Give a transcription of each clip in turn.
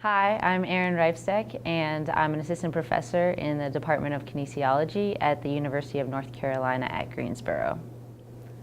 Hi, I'm Erin Reifsteck, and I'm an assistant professor in the Department of Kinesiology at the University of North Carolina at Greensboro.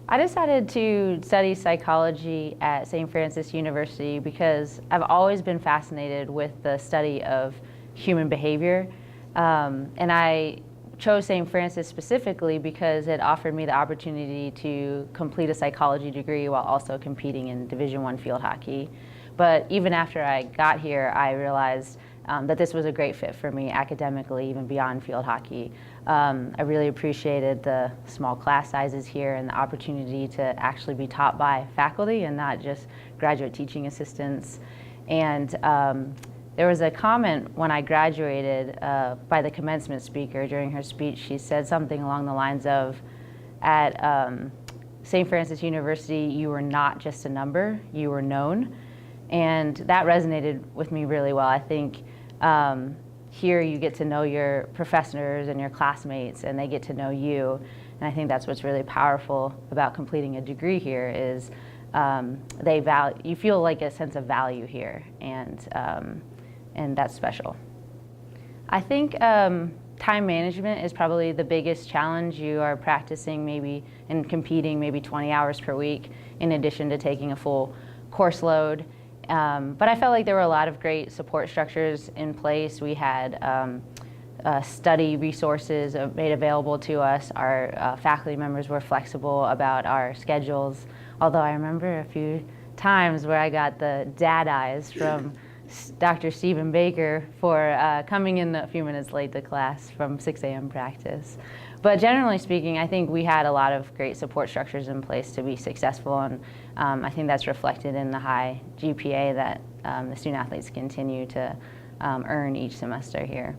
I decided to study psychology at St. Francis University because I've always been fascinated with the study of human behavior, and I chose St. Francis specifically because it offered me the opportunity to complete a psychology degree while also competing in Division I field hockey. But even after I got here, I realized that this was a great fit for me academically, even beyond field hockey. I really appreciated the small class sizes here and the opportunity to actually be taught by faculty and not just graduate teaching assistants. And there was a comment when I graduated by the commencement speaker during her speech. She said something along the lines of, at St. Francis University, you were not just a number, you were known. And that resonated with me really well. I think here you get to know your professors and your classmates, and they get to know you. And I think that's what's really powerful about completing a degree here is you feel like a sense of value here, and that's special. I think time management is probably the biggest challenge. You are practicing maybe and competing maybe 20 hours per week in addition to taking a full course load. But I felt like there were a lot of great support structures in place. We had study resources made available to us. Our faculty members were flexible about our schedules, although I remember a few times where I got the dad eyes from Dr. Stephen Baker for coming in a few minutes late to class from 6 a.m. practice. But generally speaking, I think we had a lot of great support structures in place to be successful, and I think that's reflected in the high GPA that the student athletes continue to earn each semester here.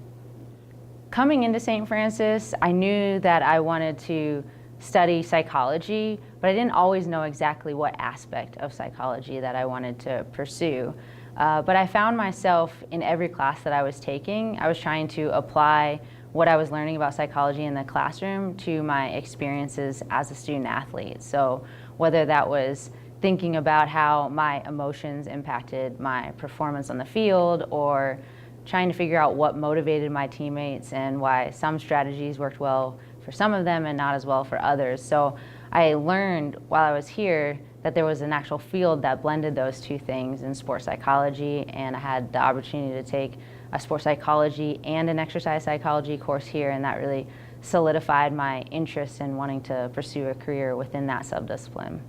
Coming into St. Francis, I knew that I wanted to study psychology, but I didn't always know exactly what aspect of psychology that I wanted to pursue. But I found myself in every class that I was taking, I was trying to apply what I was learning about psychology in the classroom to my experiences as a student athlete. So whether that was thinking about how my emotions impacted my performance on the field, or trying to figure out what motivated my teammates and why some strategies worked well for some of them and not as well for others. So I learned while I was here that there was an actual field that blended those two things in sports psychology, and I had the opportunity to take a sports psychology and an exercise psychology course here, and that really solidified my interest in wanting to pursue a career within that subdiscipline.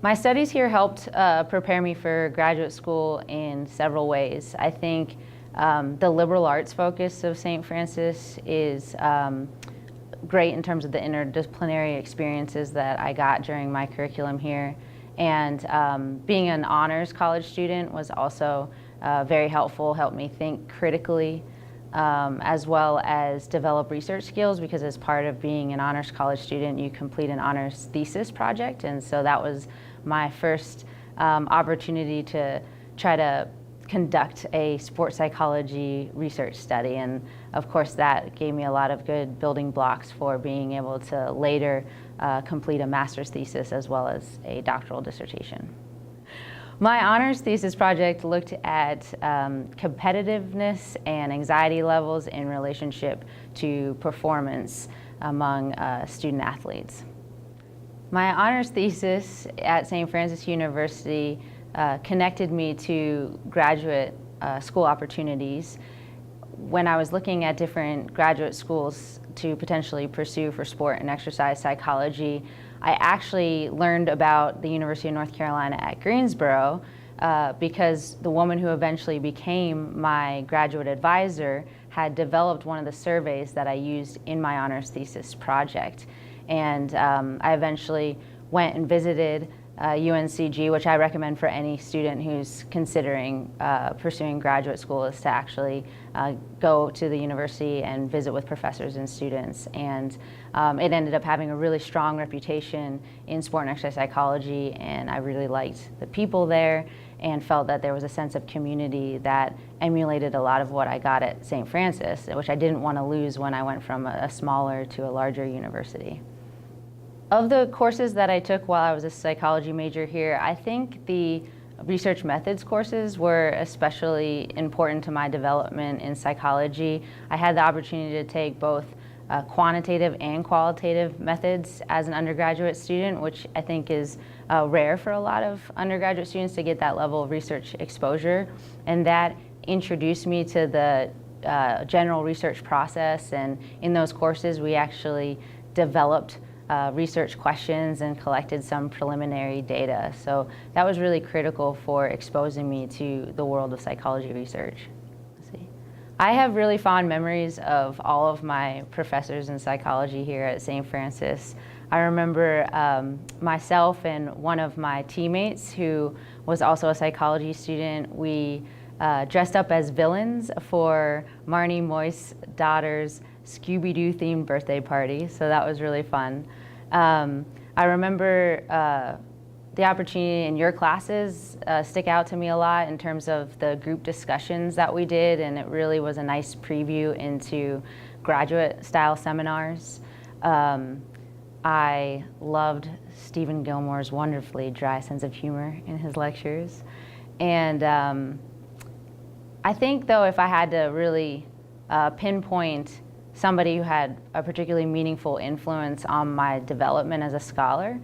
My studies here helped prepare me for graduate school in several ways. I think the liberal arts focus of St. Francis is great in terms of the interdisciplinary experiences that I got during my curriculum here. And being an honors college student was also very helpful, helped me think critically, as well as develop research skills, because as part of being an honors college student, you complete an honors thesis project. And so that was my first opportunity to try to conduct a sports psychology research study. And of course, that gave me a lot of good building blocks for being able to later complete a master's thesis as well as a doctoral dissertation. My honors thesis project looked at competitiveness and anxiety levels in relationship to performance among student athletes. My honors thesis at St. Francis University connected me to graduate school opportunities. When I was looking at different graduate schools to potentially pursue for sport and exercise psychology, I actually learned about the University of North Carolina at Greensboro because the woman who eventually became my graduate advisor had developed one of the surveys that I used in my honors thesis project. And I eventually went and visited UNCG, which I recommend for any student who's considering pursuing graduate school, is to actually go to the university and visit with professors and students. And it ended up having a really strong reputation in sport and exercise psychology, and I really liked the people there and felt that there was a sense of community that emulated a lot of what I got at St. Francis, which I didn't want to lose when I went from a smaller to a larger university. Of the courses that I took while I was a psychology major here, I think the research methods courses were especially important to my development in psychology. I had the opportunity to take both quantitative and qualitative methods as an undergraduate student, which I think is rare for a lot of undergraduate students to get that level of research exposure. And that introduced me to the general research process, and in those courses we actually developed research questions and collected some preliminary data. So that was really critical for exposing me to the world of psychology research. I have really fond memories of all of my professors in psychology here at St. Francis. I remember myself and one of my teammates who was also a psychology student, we dressed up as villains for Marnie Moist's daughter's Scooby-Doo themed birthday party, so that was really fun. I remember the opportunity in your classes stick out to me a lot in terms of the group discussions that we did, and it really was a nice preview into graduate style seminars. I loved Stephen Gilmore's wonderfully dry sense of humor in his lectures. And I think though, if I had to really pinpoint somebody who had a particularly meaningful influence on my development as a scholar,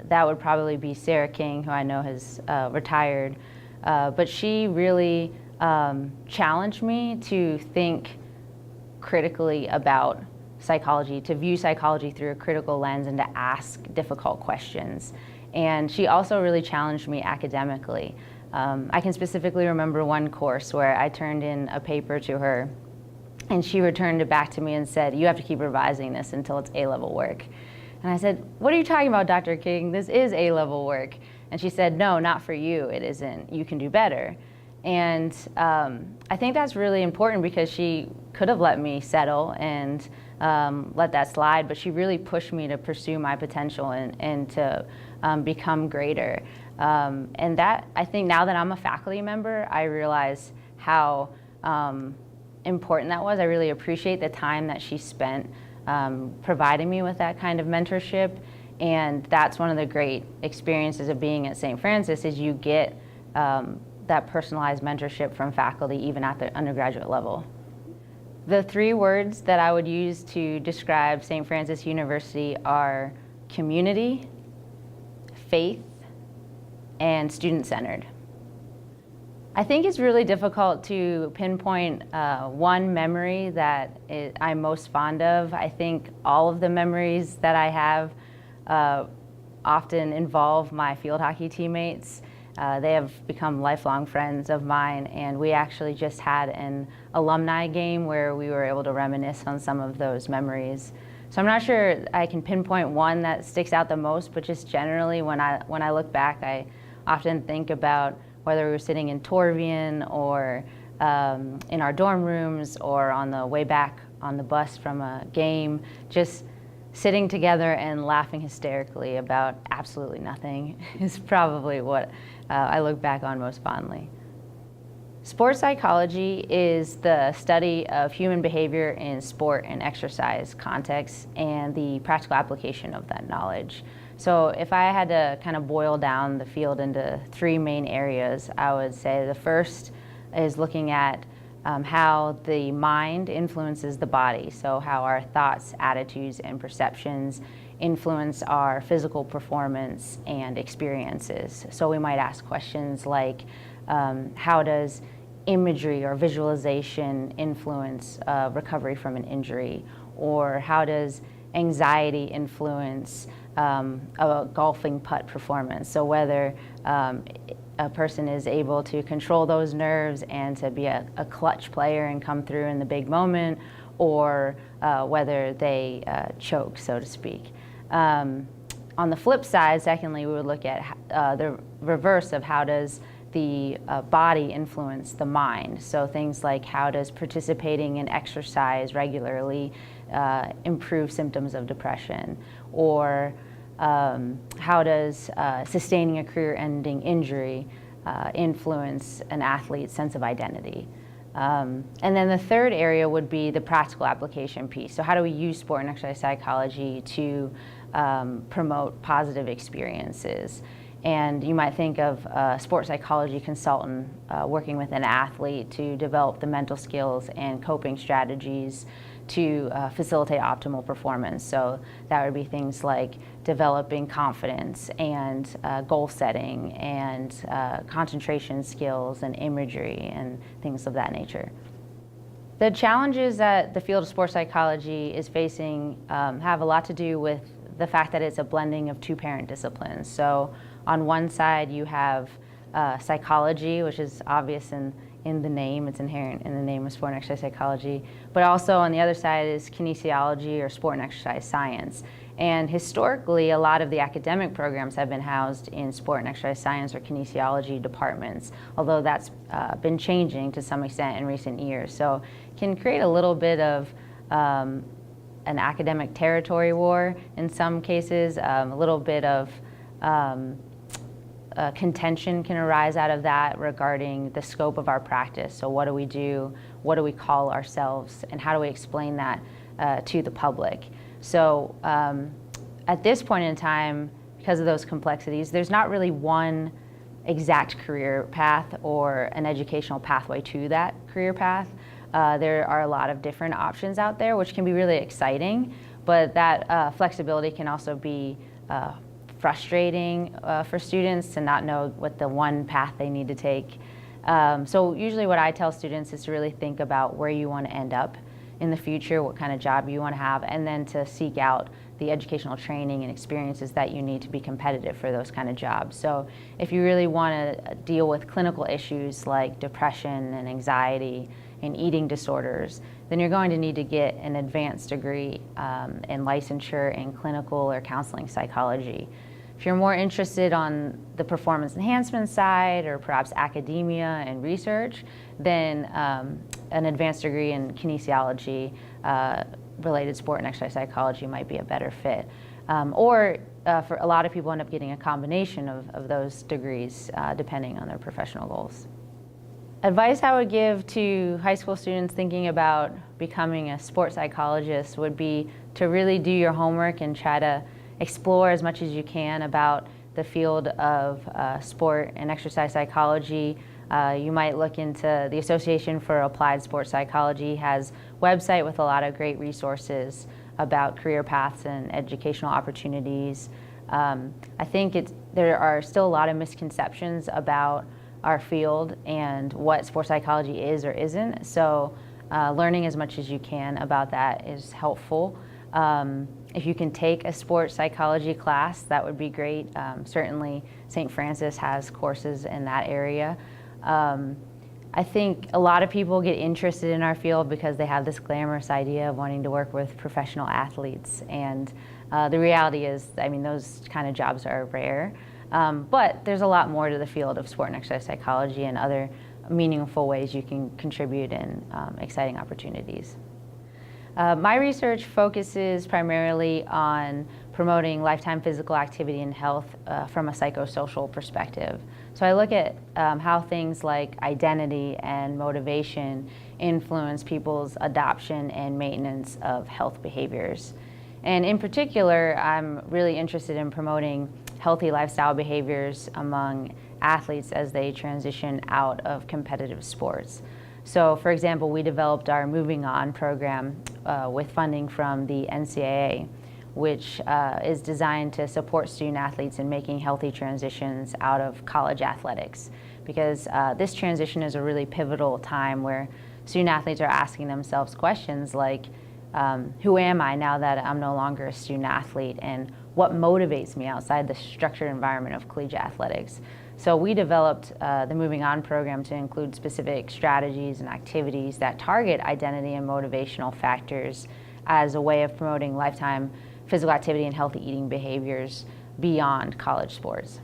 that would probably be Sarah King, who I know has retired. But she really challenged me to think critically about psychology, to view psychology through a critical lens and to ask difficult questions. And she also really challenged me academically. I can specifically remember one course where I turned in a paper to her, and she returned it back to me and said, "You have to keep revising this until it's A-level work." And I said, "What are you talking about, Dr. King? This is A-level work." And she said, "No, not for you, it isn't. You can do better." And I think that's really important, because she could have let me settle and let that slide, but she really pushed me to pursue my potential and to become greater. And that, I think now that I'm a faculty member, I realize how important that was. I really appreciate the time that she spent providing me with that kind of mentorship. And that's one of the great experiences of being at St. Francis, is you get that personalized mentorship from faculty even at the undergraduate level. The three words that I would use to describe St. Francis University are community, faith, and student-centered. I think it's really difficult to pinpoint one memory that I'm most fond of. I think all of the memories that I have often involve my field hockey teammates. They have become lifelong friends of mine, and we actually just had an alumni game where we were able to reminisce on some of those memories. So I'm not sure I can pinpoint one that sticks out the most, but just generally when I look back, I often think about whether we were sitting in Torvian or in our dorm rooms or on the way back on the bus from a game, just sitting together and laughing hysterically about absolutely nothing is probably what I look back on most fondly. Sports psychology is the study of human behavior in sport and exercise contexts and the practical application of that knowledge. So if I had to kind of boil down the field into three main areas, I would say the first is looking at how the mind influences the body, so how our thoughts, attitudes, and perceptions influence our physical performance and experiences. So we might ask questions like, how does imagery or visualization influence recovery from an injury? Or how does anxiety influence a golfing putt performance? So whether a person is able to control those nerves and to be a clutch player and come through in the big moment, or whether they choke, so to speak. On the flip side, secondly, we would look at the reverse of how does the body influence the mind. So things like, how does participating in exercise regularly improve symptoms of depression? Or how does sustaining a career-ending injury influence an athlete's sense of identity? And then the third area would be the practical application piece. So how do we use sport and exercise psychology to promote positive experiences? And you might think of a sports psychology consultant working with an athlete to develop the mental skills and coping strategies to facilitate optimal performance. So that would be things like developing confidence and goal setting and concentration skills and imagery and things of that nature. The challenges that the field of sports psychology is facing have a lot to do with the fact that it's a blending of two parent disciplines. So on one side you have psychology, which is obvious in the name, it's inherent in the name of sport and exercise psychology, but also on the other side is kinesiology or sport and exercise science. And historically, a lot of the academic programs have been housed in sport and exercise science or kinesiology departments, although that's been changing to some extent in recent years. So it can create a little bit of an academic territory war in some cases, a little bit of contention can arise out of that regarding the scope of our practice. So what do we do, what do we call ourselves, and how do we explain that to the public? So at this point in time, because of those complexities, there's not really one exact career path or an educational pathway to that career path. There are a lot of different options out there, which can be really exciting, but that flexibility can also be frustrating for students to not know what the one path they need to take. So usually what I tell students is to really think about where you want to end up in the future, what kind of job you want to have, and then to seek out the educational training and experiences that you need to be competitive for those kind of jobs. So if you really want to deal with clinical issues like depression and anxiety and eating disorders, then you're going to need to get an advanced degree in licensure in clinical or counseling psychology. If you're more interested on the performance enhancement side or perhaps academia and research, then an advanced degree in kinesiology related sport and exercise psychology might be a better fit. Or for a lot of people end up getting a combination of those degrees depending on their professional goals. Advice I would give to high school students thinking about becoming a sports psychologist would be to really do your homework and try to explore as much as you can about the field of sport and exercise psychology. You might look into the Association for Applied Sports Psychology has a website with a lot of great resources about career paths and educational opportunities. I think there are still a lot of misconceptions about our field and what sports psychology is or isn't, so learning as much as you can about that is helpful. If you can take a sports psychology class, that would be great. Certainly St. Francis has courses in that area. I think a lot of people get interested in our field because they have this glamorous idea of wanting to work with professional athletes, and the reality is, I mean, those kind of jobs are rare, but there's a lot more to the field of sport and exercise psychology and other meaningful ways you can contribute in exciting opportunities. My research focuses primarily on promoting lifetime physical activity and health from a psychosocial perspective. So I look at how things like identity and motivation influence people's adoption and maintenance of health behaviors. And in particular, I'm really interested in promoting healthy lifestyle behaviors among athletes as they transition out of competitive sports. So for example, we developed our Moving On program with funding from the NCAA, which is designed to support student athletes in making healthy transitions out of college athletics. Because this transition is a really pivotal time where student athletes are asking themselves questions like, who am I now that I'm no longer a student athlete, and what motivates me outside the structured environment of collegiate athletics? So we developed the Moving On program to include specific strategies and activities that target identity and motivational factors as a way of promoting lifetime physical activity and healthy eating behaviors beyond college sports.